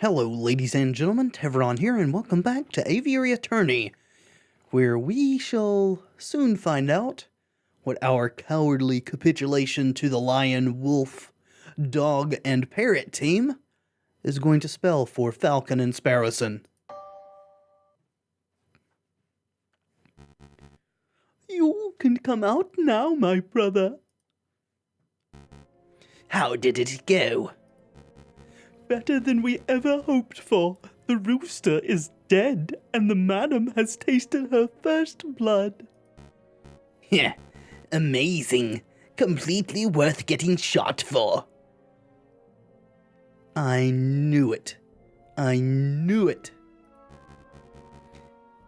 Hello, ladies and gentlemen, Tevaron here, and welcome back to Aviary Attorney, where we shall soon find out what our cowardly capitulation to the lion, wolf, dog, and parrot team is going to spell for Falcon and Sparrowson. You can come out now, my brother. How did it go? Better than we ever hoped for. The rooster is dead, and the madam has tasted her first blood. Yeah, amazing. Completely worth getting shot for. I knew it. I knew it.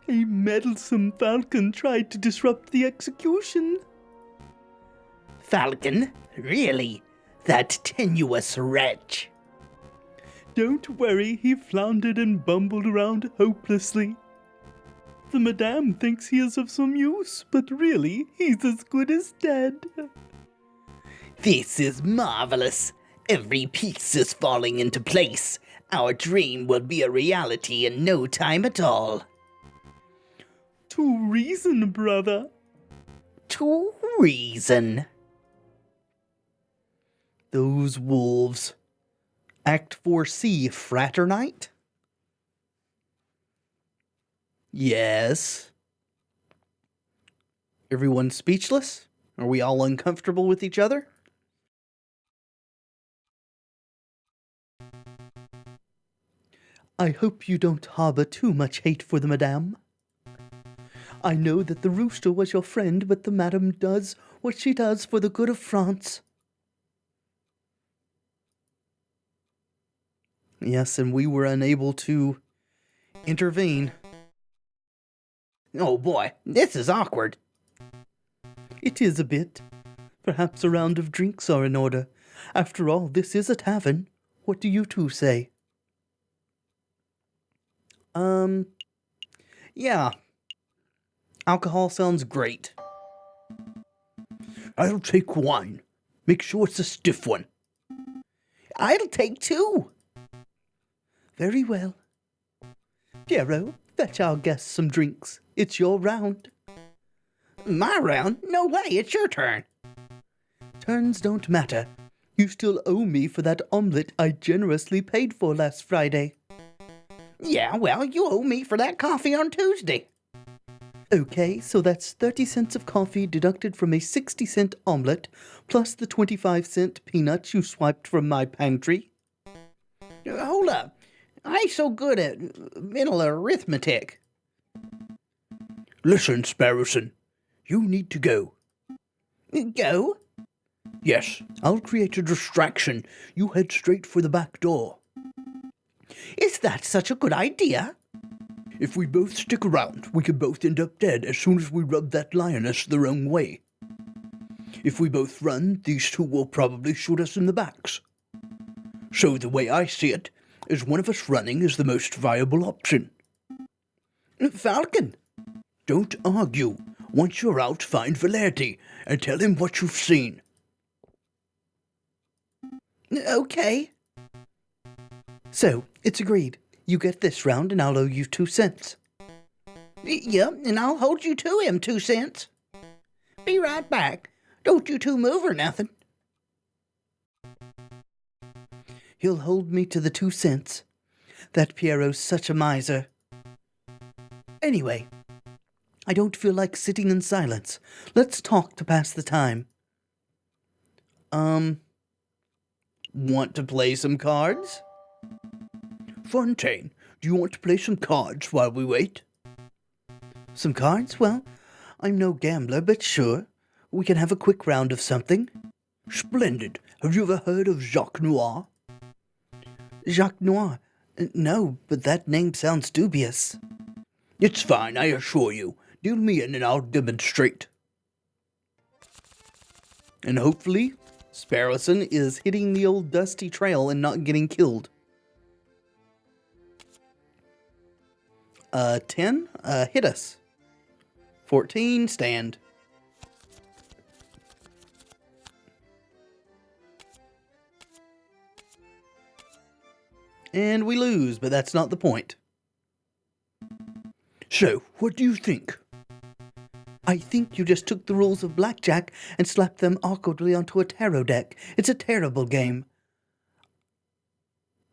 A meddlesome falcon tried to disrupt the execution. Falcon? Really? That tenuous wretch. Don't worry, he floundered and bumbled around hopelessly. The madame thinks he is of some use, but really, he's as good as dead. This is marvelous. Every piece is falling into place. Our dream will be a reality in no time at all. To reason, brother. To reason. Those wolves. Act 4C, Fraternite? Yes. Everyone speechless? Are we all uncomfortable with each other? I hope you don't harbor too much hate for the madame. I know that the rooster was your friend, but the madam does what she does for the good of France. Yes, and we were unable to intervene. Oh boy, this is awkward. It is a bit. Perhaps a round of drinks are in order. After all, this is a tavern. What do you two say? Yeah. Alcohol sounds great. I'll take wine. Make sure it's a stiff one. I'll take two. Very well. Piero, fetch our guests some drinks. It's your round. My round? No way, it's your turn. Turns don't matter. You still owe me for that omelet I generously paid for last Friday. Yeah, well, you owe me for that coffee on Tuesday. Okay, so that's 30 cents of coffee deducted from a 60-cent omelet, plus the 25-cent peanuts you swiped from my pantry. Hold up. I ain't so good at mental arithmetic. Listen, Sparrowson. You need to go. Go? Yes, I'll create a distraction. You head straight for the back door. Is that such a good idea? If we both stick around, we could both end up dead as soon as we rub that lioness the wrong way. If we both run, these two will probably shoot us in the backs. So the way I see it, is one of us running is the most viable option. Falcon! Don't argue. Once you're out, find Valerdi and tell him what you've seen. Okay. So, it's agreed. You get this round and I'll owe you 2 cents. Yep, and I'll hold you to him 2 cents. Be right back. Don't you two move or nothing. He'll hold me to the 2 cents. That Piero's such a miser. Anyway, I don't feel like sitting in silence. Let's talk to pass the time. Want to play some cards? Fontaine, do you want to play some cards while we wait? Some cards? Well, I'm no gambler, but sure. We can have a quick round of something. Splendid. Have you ever heard of Jacques Noir? Jacques Noir? No, but that name sounds dubious. It's fine, I assure you. Deal me in and I'll demonstrate. And hopefully, Sparrowson is hitting the old dusty trail and not getting killed. 10, hit us. 14, stand. And we lose, but that's not the point. So, what do you think? I think you just took the rules of blackjack and slapped them awkwardly onto a tarot deck. It's a terrible game.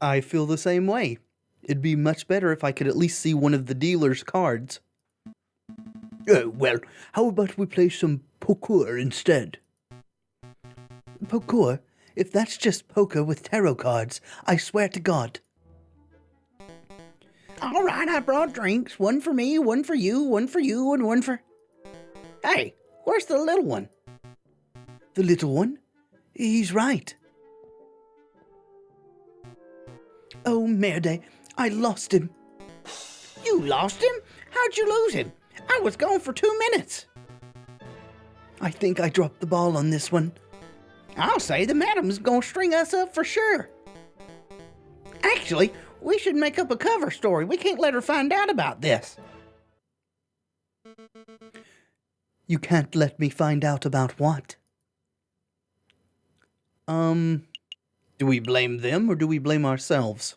I feel the same way. It'd be much better if I could at least see one of the dealer's cards. Oh, well, how about we play some poker instead? Poker? If that's just poker with tarot cards, I swear to God. All right, I brought drinks. One for me, one for you, one for you, and one for... Hey, where's the little one? The little one? He's right. Oh, merde, I lost him. You lost him? How'd you lose him? I was gone for 2 minutes. I think I dropped the ball on this one. I'll say the madam's gonna string us up for sure. Actually, we should make up a cover story. We can't let her find out about this. You can't let me find out about what? Do we blame them or do we blame ourselves?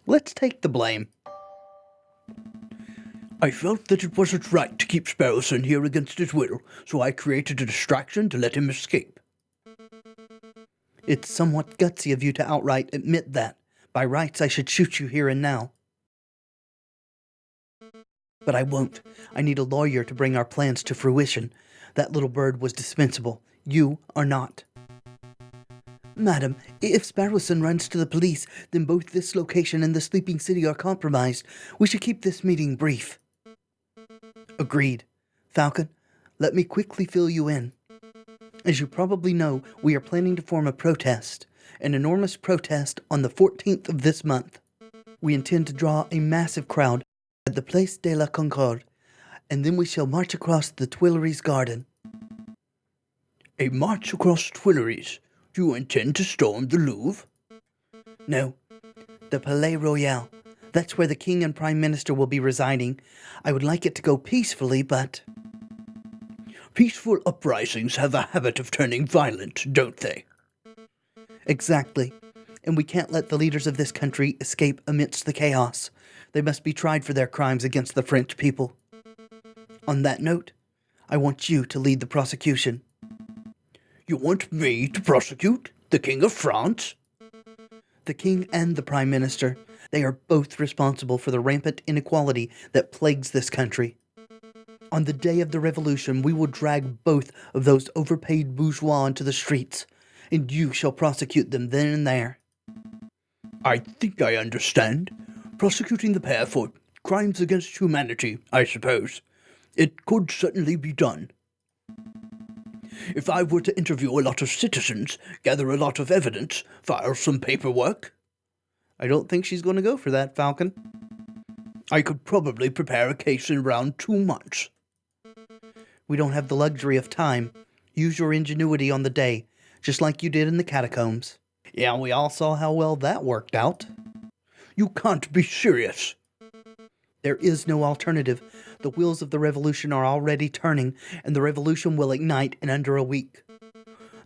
Let's take the blame. I felt that it wasn't right to keep Sparrowson here against his will, so I created a distraction to let him escape. It's somewhat gutsy of you to outright admit that. By rights, I should shoot you here and now. But I won't. I need a lawyer to bring our plans to fruition. That little bird was dispensable. You are not. Madam, if Sparrowson runs to the police, then both this location and the sleeping city are compromised. We should keep this meeting brief. Agreed. Falcon, let me quickly fill you in. As you probably know, we are planning to form a protest, an enormous protest on the 14th of this month. We intend to draw a massive crowd at the Place de la Concorde, and then we shall march across the Tuileries garden. A march across Tuileries? Do you intend to storm the Louvre? No, the Palais Royal. That's where the King and Prime Minister will be residing. I would like it to go peacefully, but... Peaceful uprisings have a habit of turning violent, don't they? Exactly. And we can't let the leaders of this country escape amidst the chaos. They must be tried for their crimes against the French people. On that note, I want you to lead the prosecution. You want me to prosecute the King of France? The King and the Prime Minister. They are both responsible for the rampant inequality that plagues this country. On the day of the revolution, we will drag both of those overpaid bourgeois into the streets, and you shall prosecute them then and there. I think I understand. Prosecuting the pair for crimes against humanity, I suppose. It could certainly be done. If I were to interview a lot of citizens, gather a lot of evidence, file some paperwork... I don't think she's going to go for that, Falcon. I could probably prepare a case in around 2 months. We don't have the luxury of time. Use your ingenuity on the day, just like you did in the catacombs. Yeah, we all saw how well that worked out. You can't be serious. There is no alternative. The wheels of the revolution are already turning, and the revolution will ignite in under a week.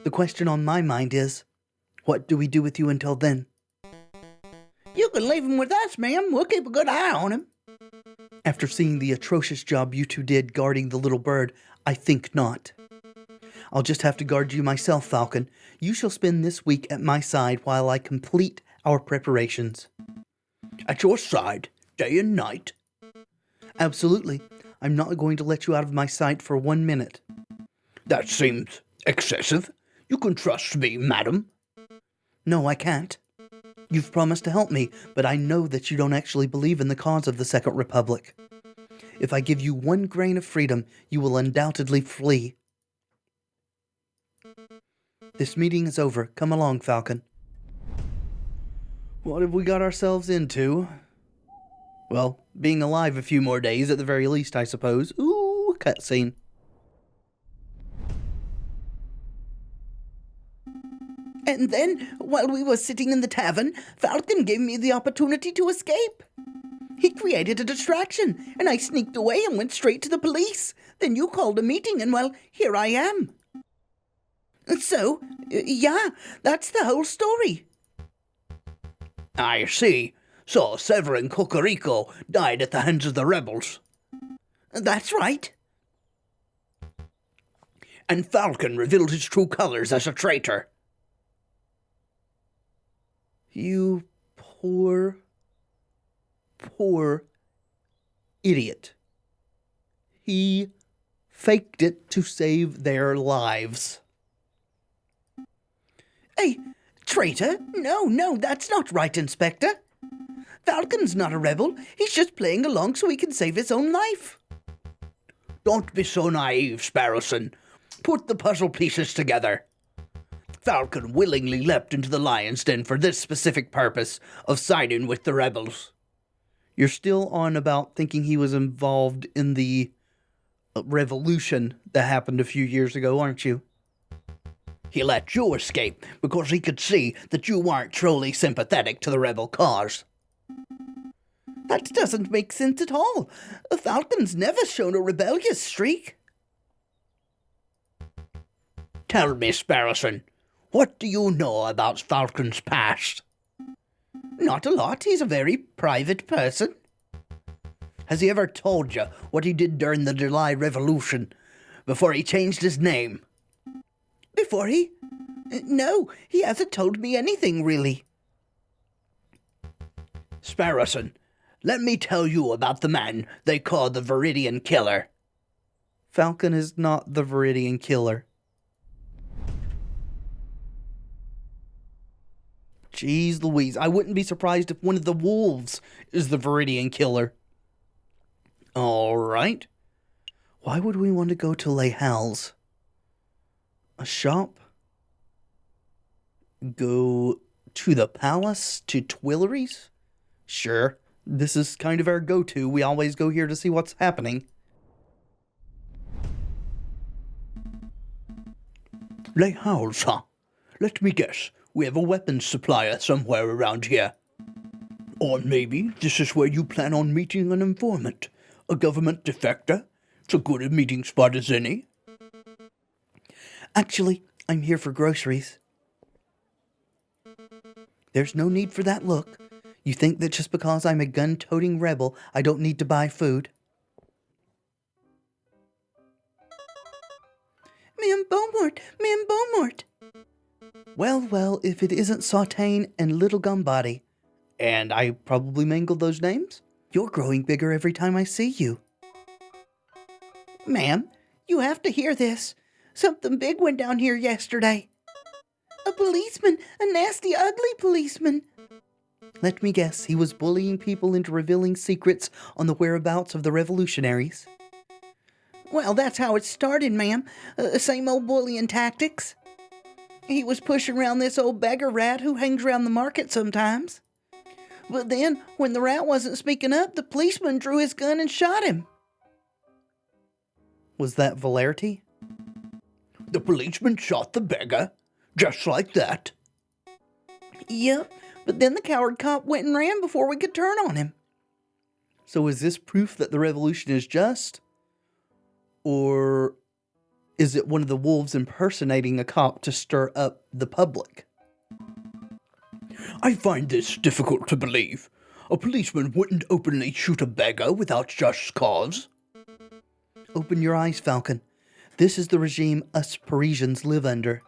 The question on my mind is, what do we do with you until then? You can leave him with us, ma'am. We'll keep a good eye on him. After seeing the atrocious job you two did guarding the little bird, I think not. I'll just have to guard you myself, Falcon. You shall spend this week at my side while I complete our preparations. At your side, day and night? Absolutely. I'm not going to let you out of my sight for 1 minute. That seems excessive. You can trust me, madam. No, I can't. You've promised to help me, but I know that you don't actually believe in the cause of the Second Republic. If I give you 1 grain of freedom, you will undoubtedly flee. This meeting is over. Come along, Falcon. What have we got ourselves into? Well, being alive a few more days at the very least, I suppose. Ooh, cutscene. And then, while we were sitting in the tavern, Falcon gave me the opportunity to escape. He created a distraction, and I sneaked away and went straight to the police. Then you called a meeting, and well, here I am. So, yeah, that's the whole story. I see. So Severin Cocorico died at the hands of the rebels. That's right. And Falcon revealed his true colors as a traitor. You poor, poor idiot. He faked it to save their lives. Hey, traitor? No, that's not right, Inspector. Falcon's not a rebel. He's just playing along so he can save his own life. Don't be so naive, Sparrowson. Put the puzzle pieces together. Falcon willingly leapt into the lion's den for this specific purpose of siding with the rebels. You're still on about thinking he was involved in the revolution that happened a few years ago, aren't you? He let you escape because he could see that you weren't truly sympathetic to the rebel cause. That doesn't make sense at all. Falcon's never shown a rebellious streak. Tell me, Sparrowson, what do you know about Falcon's past? Not a lot. He's a very private person. Has he ever told you what he did during the July Revolution before he changed his name? Before he? No, he hasn't told me anything, really. Sparrowson, let me tell you about the man they call the Viridian Killer. Falcon is not the Viridian Killer. Jeez Louise, I wouldn't be surprised if one of the wolves is the Viridian Killer. Alright. Why would we want to go to Les Halles? A shop? Go to the palace? To Tuileries? Sure. This is kind of our go-to. We always go here to see what's happening. Les Halles, huh? Let me guess. We have a weapons supplier somewhere around here. Or maybe this is where you plan on meeting an informant. A government defector. It's as good a meeting spot as any. Actually, I'm here for groceries. There's no need for that look. You think that just because I'm a gun-toting rebel, I don't need to buy food? Ma'am Beaumont! Well, if it isn't Sautain and Little Gumbody. And I probably mangled those names? You're growing bigger every time I see you. Ma'am, you have to hear this. Something big went down here yesterday. A policeman, a nasty, ugly policeman. Let me guess, he was bullying people into revealing secrets on the whereabouts of the revolutionaries. Well, that's how it started, ma'am. Same old bullying tactics. He was pushing around this old beggar rat who hangs around the market sometimes. But then, when the rat wasn't speaking up, the policeman drew his gun and shot him. Was that Valerty? The policeman shot the beggar? Just like that? Yep, but then the coward cop went and ran before we could turn on him. So is this proof that the revolution is just? Or is it one of the wolves impersonating a cop to stir up the public? I find this difficult to believe. A policeman wouldn't openly shoot a beggar without just cause. Open your eyes, Falcon. This is the regime us Parisians live under.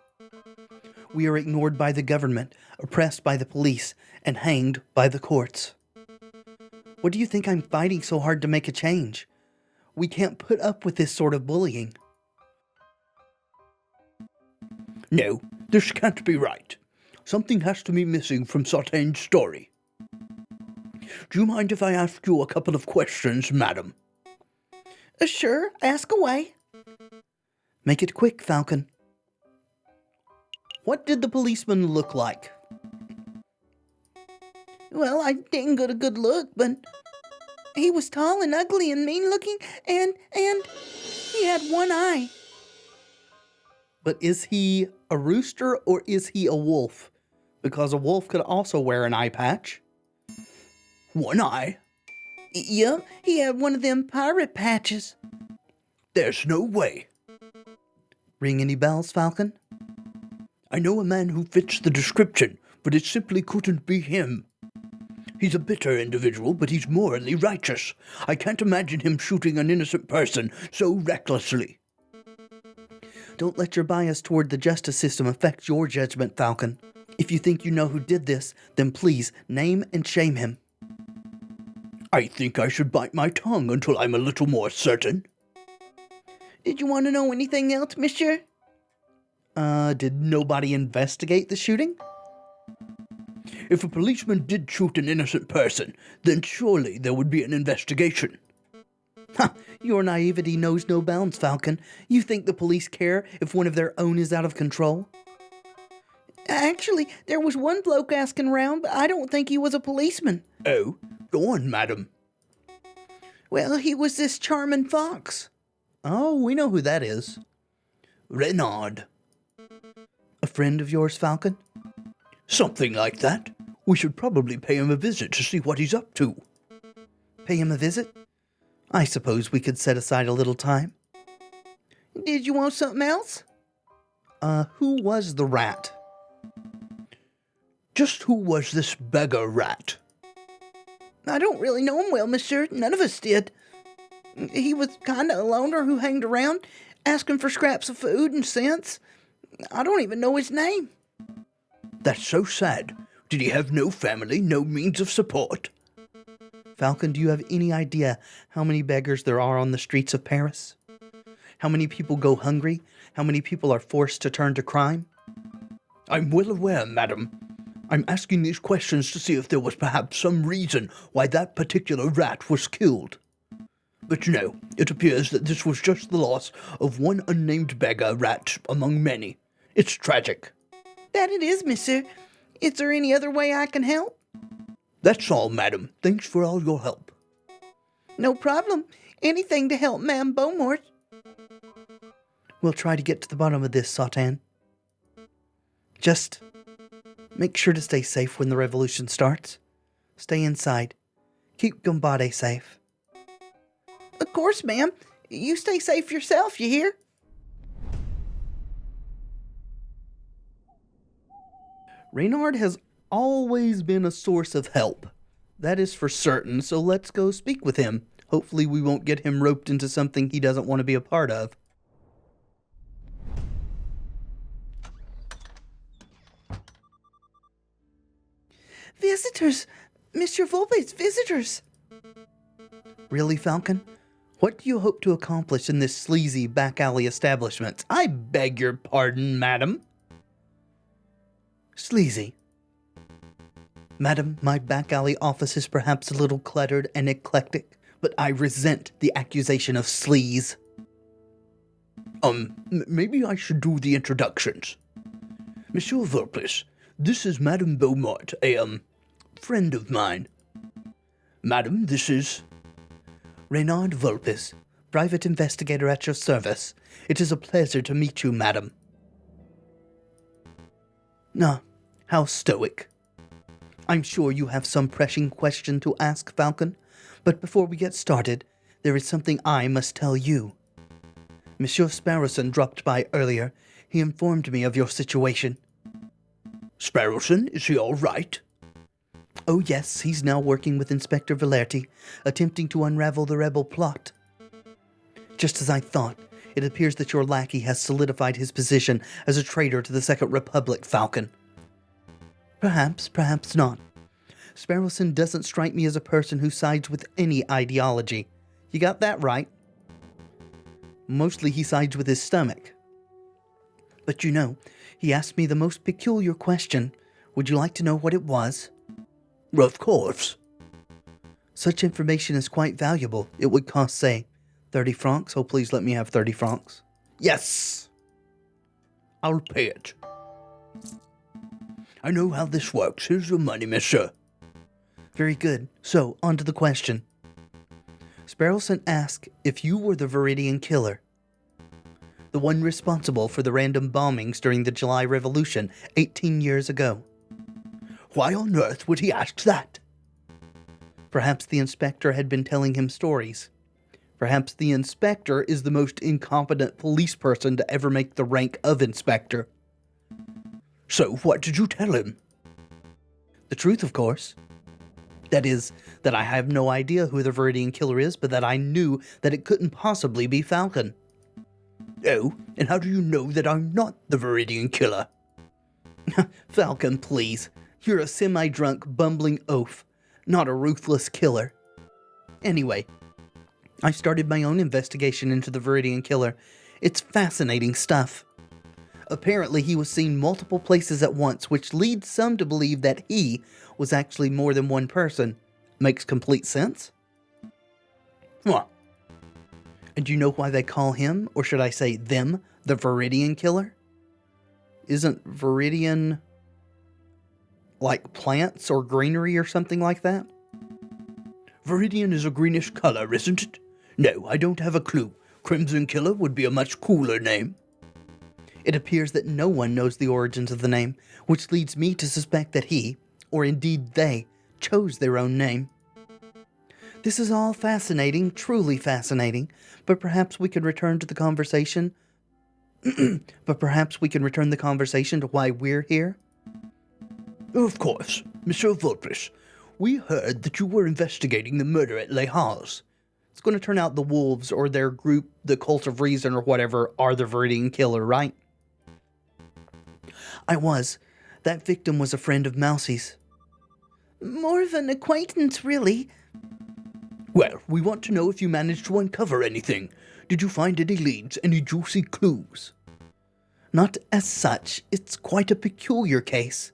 We are ignored by the government, oppressed by the police, and hanged by the courts. What do you think I'm fighting so hard to make a change? We can't put up with this sort of bullying. No, this can't be right. Something has to be missing from Sautain's story. Do you mind if I ask you a couple of questions, madam? Sure, ask away. Make it quick, Falcon. What did the policeman look like? Well, I didn't get a good look, but he was tall and ugly and mean-looking, and he had one eye. But is he a rooster or is he a wolf? Because a wolf could also wear an eye patch. One eye? Yep, he had one of them pirate patches. There's no way. Ring any bells, Falcon? I know a man who fits the description, but it simply couldn't be him. He's a bitter individual, but he's morally righteous. I can't imagine him shooting an innocent person so recklessly. Don't let your bias toward the justice system affect your judgment, Falcon. If you think you know who did this, then please name and shame him. I think I should bite my tongue until I'm a little more certain. Did you want to know anything else, monsieur? Did nobody investigate the shooting? If a policeman did shoot an innocent person, then surely there would be an investigation. Ha! Your naivety knows no bounds, Falcon. You think the police care if one of their own is out of control? Actually, there was one bloke asking around, but I don't think he was a policeman. Oh, go on, madam. Well, he was this charming fox. Oh, we know who that is. Reynard. A friend of yours, Falcon? Something like that. We should probably pay him a visit to see what he's up to. Pay him a visit? I suppose we could set aside a little time. Did you want something else? Who was the rat? Just who was this beggar rat? I don't really know him well, monsieur. None of us did. He was kinda a loner who hanged around, asking for scraps of food and cents. I don't even know his name. That's so sad. Did he have no family, no means of support? Falcon, do you have any idea how many beggars there are on the streets of Paris? How many people go hungry? How many people are forced to turn to crime? I'm well aware, madam. I'm asking these questions to see if there was perhaps some reason why that particular rat was killed. But no, it appears that this was just the loss of one unnamed beggar rat among many. It's tragic. That it is, monsieur. Is there any other way I can help? That's all, madam. Thanks for all your help. No problem. Anything to help Ma'am Beaumont. We'll try to get to the bottom of this, Sautin. Just make sure to stay safe when the revolution starts. Stay inside. Keep Gambade safe. Of course, ma'am. You stay safe yourself, you hear? Reynard has always been a source of help. That is for certain, so let's go speak with him. Hopefully we won't get him roped into something he doesn't want to be a part of. Visitors! Mr. Volpe's visitors! Really, Falcon? What do you hope to accomplish in this sleazy back-alley establishment? I beg your pardon, madam. Sleazy. Madam, my back-alley office is perhaps a little cluttered and eclectic, but I resent the accusation of sleaze. Maybe I should do the introductions. Monsieur Volpe, this is Madame Beaumont, a, friend of mine. Madam, this is Reynard Volpe, private investigator at your service. It is a pleasure to meet you, madam. Ah, how stoic. I'm sure you have some pressing question to ask, Falcon, but before we get started, there is something I must tell you. Monsieur Sparrowson dropped by earlier. He informed me of your situation. Sparrowson, is he all right? Oh yes, he's now working with Inspector Valerti, attempting to unravel the rebel plot. Just as I thought, it appears that your lackey has solidified his position as a traitor to the Second Republic, Falcon. Perhaps, perhaps not. Sparrowson doesn't strike me as a person who sides with any ideology. You got that right. Mostly he sides with his stomach. But you know, he asked me the most peculiar question. Would you like to know what it was? Of course. Such information is quite valuable. It would cost, say, 30 francs. Oh, please let me have 30 francs. Yes! I'll pay it. I know how this works. Here's your money, monsieur. Very good. So, on to the question. Sparrowson asked if you were the Viridian killer. The one responsible for the random bombings during the July Revolution 18 years ago. Why on earth would he ask that? Perhaps the inspector had been telling him stories. Perhaps the inspector is the most incompetent police person to ever make the rank of inspector. So, what did you tell him? The truth, of course. That is, that I have no idea who the Viridian Killer is, but that I knew that it couldn't possibly be Falcon. Oh, and how do you know that I'm not the Viridian Killer? Falcon, please. You're a semi-drunk, bumbling oaf, not a ruthless killer. Anyway, I started my own investigation into the Viridian Killer. It's fascinating stuff. Apparently, he was seen multiple places at once, which leads some to believe that he was actually more than one person. Makes complete sense? What? And do you know why they call him, or should I say them, the Viridian Killer? Isn't Viridian like plants or greenery or something like that? Viridian is a greenish color, isn't it? No, I don't have a clue. Crimson Killer would be a much cooler name. It appears that no one knows the origins of the name, which leads me to suspect that he, or indeed they, chose their own name. This is all fascinating, truly fascinating, but perhaps we could return to the conversation. But perhaps we can return the conversation to why we're here? Of course, Monsieur Vulpes. We heard that you were investigating the murder at Les Halles. It's going to turn out the wolves or their group, the Cult of Reason or whatever, are the Viridian Killer, right? I was. That victim was a friend of Mousie's. More of an acquaintance, really. Well, we want to know if you managed to uncover anything. Did you find any leads, any juicy clues? Not as such. It's quite a peculiar case.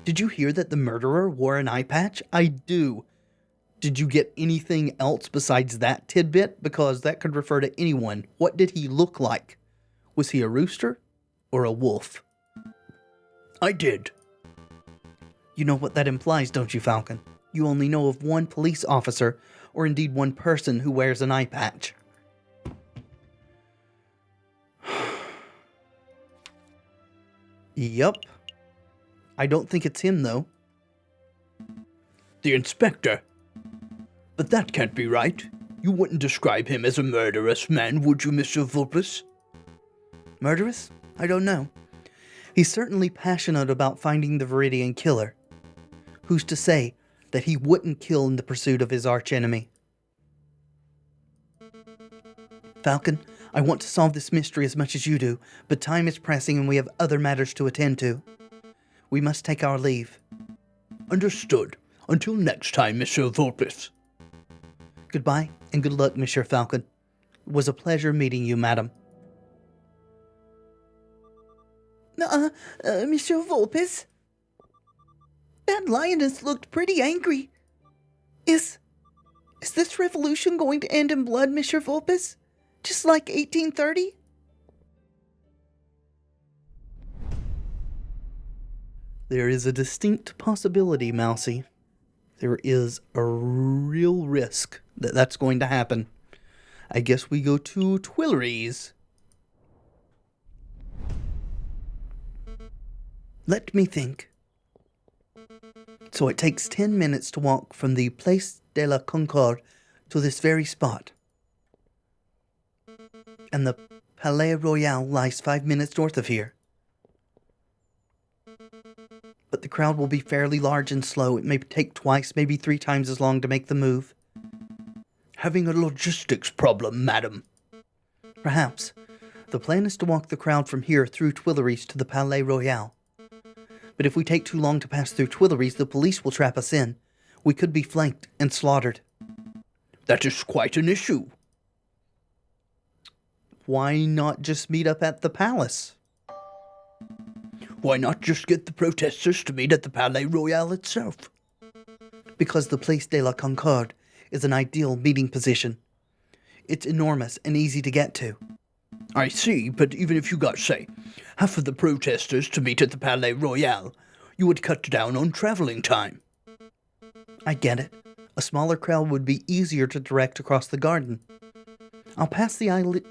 Did you hear that the murderer wore an eye patch? I do. Did you get anything else besides that tidbit? Because that could refer to anyone. What did he look like? Was he a rooster or a wolf? I did. You know what that implies, don't you, Falcon? You only know of one police officer, or indeed one person who wears an eye patch. Yup. I don't think it's him, though. The inspector? But that can't be right. You wouldn't describe him as a murderous man, would you, Mr. Vulpes? Murderous? I don't know. He's certainly passionate about finding the Viridian Killer. Who's to say that he wouldn't kill in the pursuit of his archenemy? Falcon, I want to solve this mystery as much as you do, but time is pressing and we have other matters to attend to. We must take our leave. Understood. Until next time, Monsieur Vulpes. Goodbye, and good luck, Monsieur Falcon. It was a pleasure meeting you, madam. Monsieur Vulpes? That lioness looked pretty angry. Is this revolution going to end in blood, Monsieur Vulpes? Just like 1830? There is a distinct possibility, Mousie. There is a real risk that that's going to happen. I guess we go to Tuileries. Let me think. So it takes 10 minutes to walk from the Place de la Concorde to this very spot. And the Palais Royal lies 5 minutes north of here. But the crowd will be fairly large and slow. It may take twice, maybe 3 times as long to make the move. Having a logistics problem, madam. Perhaps. The plan is to walk the crowd from here through Tuileries to the Palais Royal. But if we take too long to pass through Tuileries, the police will trap us in. We could be flanked and slaughtered. That is quite an issue. Why not just meet up at the palace? Why not just get the protesters to meet at the Palais Royal itself? Because the Place de la Concorde is an ideal meeting position. It's enormous and easy to get to. I see, but even if you got, say, half of the protesters to meet at the Palais Royal, you would cut down on traveling time. I get it. A smaller crowd would be easier to direct across the garden. I'll pass the idea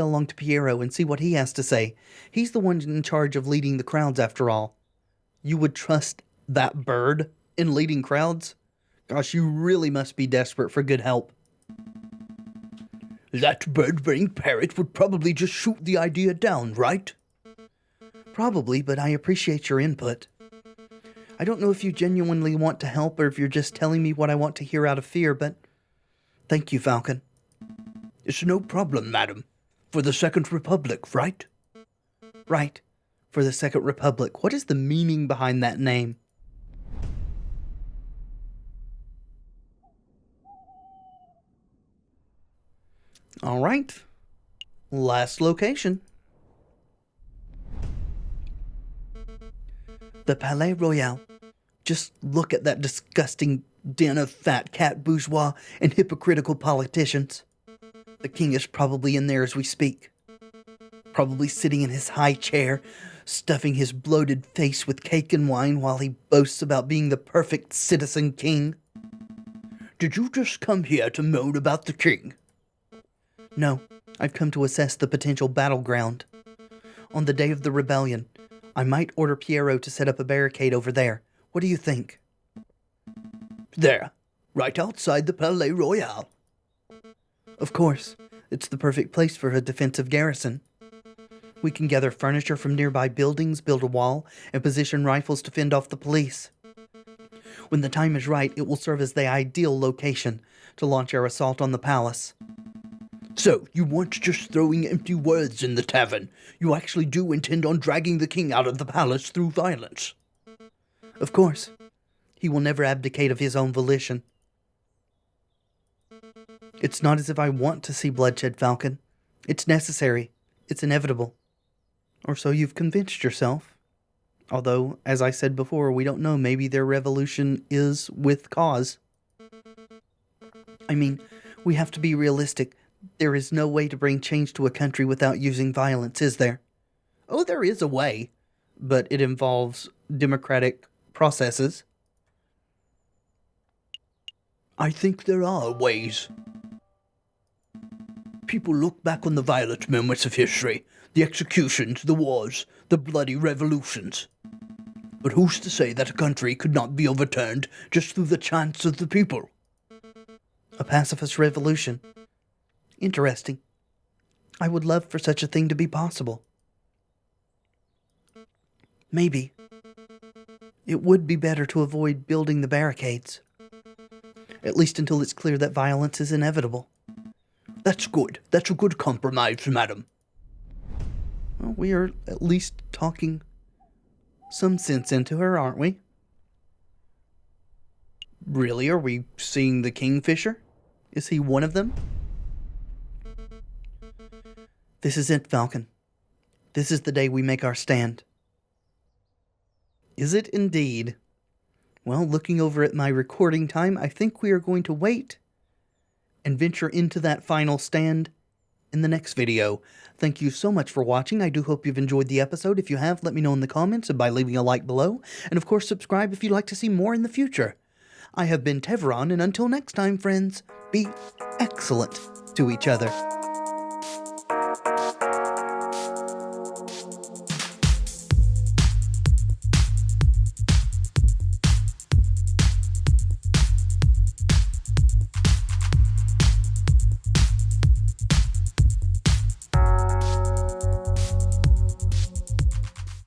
along to Piero and see what he has to say. He's the one in charge of leading the crowds, after all. You would trust that bird in leading crowds? Gosh, you really must be desperate for good help. That bird-brained parrot would probably just shoot the idea down, right? Probably, but I appreciate your input. I don't know if you genuinely want to help or if you're just telling me what I want to hear out of fear, but thank you, Falcon. It's no problem, madam. For the Second Republic, right? Right. For the Second Republic. What is the meaning behind that name? All right. Last location. The Palais Royal. Just look at that disgusting den of fat cat bourgeois and hypocritical politicians. The king is probably in there as we speak. Probably sitting in his high chair, stuffing his bloated face with cake and wine while he boasts about being the perfect citizen king. Did you just come here to moan about the king? No, I've come to assess the potential battleground. On the day of the rebellion, I might order Piero to set up a barricade over there. What do you think? There, right outside the Palais Royal. Of course, it's the perfect place for a defensive garrison. We can gather furniture from nearby buildings, build a wall, and position rifles to fend off the police. When the time is right, it will serve as the ideal location to launch our assault on the palace. So, you weren't just throwing empty words in the tavern. You actually do intend on dragging the king out of the palace through violence. Of course. He will never abdicate of his own volition. It's not as if I want to see bloodshed, Falcon. It's necessary. It's inevitable. Or so you've convinced yourself. Although, as I said before, we don't know. Maybe their revolution is with cause. I mean, we have to be realistic. There is no way to bring change to a country without using violence, is there? Oh, there is a way, but it involves democratic processes. I think there are ways. People look back on the violent moments of history, the executions, the wars, the bloody revolutions. But who's to say that a country could not be overturned just through the chants of the people? A pacifist revolution. Interesting. I would love for such a thing to be possible. Maybe. It would be better to avoid building the barricades. At least until it's clear that violence is inevitable. That's good. That's a good compromise, madam. Well, we are at least talking some sense into her, aren't we? Really? Are we seeing the Kingfisher? Is he one of them? This is it, Falcon. This is the day we make our stand. Is it indeed? Well, looking over at my recording time, I think we are going to wait and venture into that final stand in the next video. Thank you so much for watching. I do hope you've enjoyed the episode. If you have, let me know in the comments and by leaving a like below. And of course, subscribe if you'd like to see more in the future. I have been Tevaron, and until next time, friends, be excellent to each other.